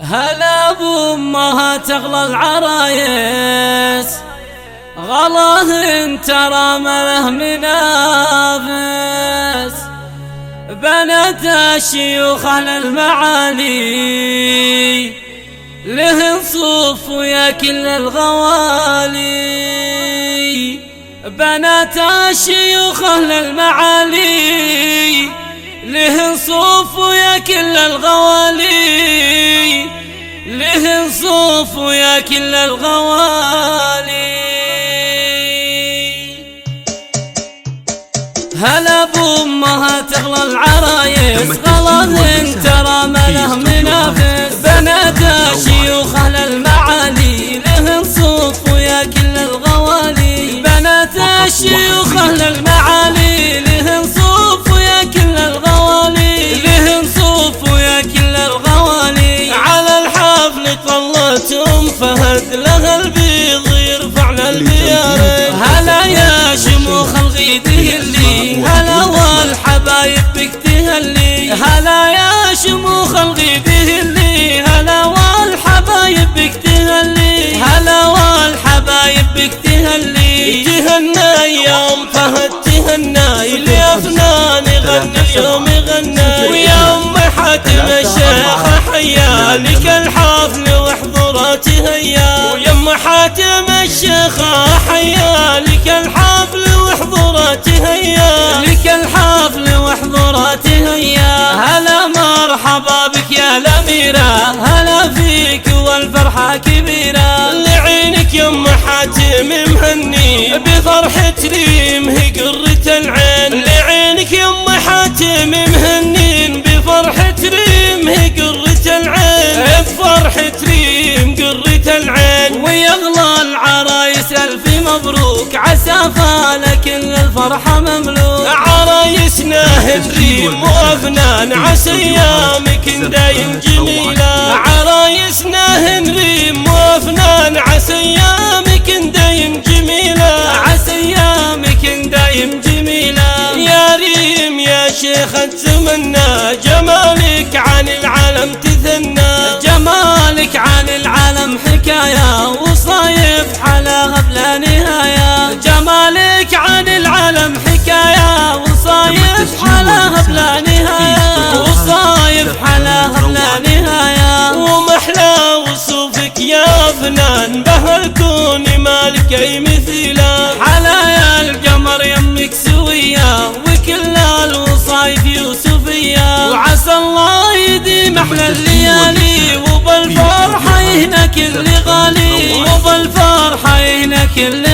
هلا بأمها تغلى العرايس، غلاه انت رامله منافس. بنات الشيوخ اهل المعالي، لهن صوف ويا كل الغوالي. بنات الشيوخ اهل المعالي، لهن صوف ويا كل الغوالي، لهن صوف ويا كل الغوالي. هلا بأمها تغلى العرايس، غلاه انت رامله منافس. بنات الشيوخ اهل المعالي، لهن صوف ويا كل الغوالي. بنات الشيوخ اهل المعالي، لهن صوف ويا كل الغوالي، لهن صوف ويا كل الغوالي. على الحفل طلت فهد لها البيض يرفع للبيارين. هلا يا شموخ الغيد اللي، هلا والحبايب بك تهلي. هلا يا شموخ الغيد اللي، هلا والحبايب بك تهلي. هلا والحبايب بك تهلي. تهنى يوم فهد تهنى، اللي افنان يغني اليوم يغني. ويا ام حاتم الشيخ حيالك الحفل وحضرات هيا. ويا ام حاتم الشيخ حيالك الحفل وحضرات هيا، لك الحفل وحضرات هيا. هلا مرحبا بك يا الأميرة، هلا فيك والفرحة كبيرة. لعينك يا ام حاتم مهني، بفرحة ريم هي قرة العين. لعينك يا ام حاتم مهنين، بفرحة ريم هي قرة العين. بفرحة ريم قرة العين. ويغلى العرايس ألف مبروك، عسى فالك الفرحة مملوك. عرايسنا هنريم وأفنان، عسى أيامك دايم جميلة. عرايسنا هنريم وأفنان، عسى أيامك دايم جميلة. عسى أيامك دايم جميلة. يا ريم يا شيخة زمنا، جمالك عن العالم تثنى. جمالك عن العالم حكاية، وصايف حلاها بلا نهاية. جمالك عن العالم حكاية، وصايف حلاها بلا نهاية. وصايف حلاها بلا نهاية. ومحلى وصوفك يا فنان، بهالكون مالك اي مثيله. حلايا القمر يمك سوية، وكل الوصايف يوسفية. وعسى الله يديم احلى الليالي، وبالفرحة يهنى كل غالي. وبالفرحة يهنى كل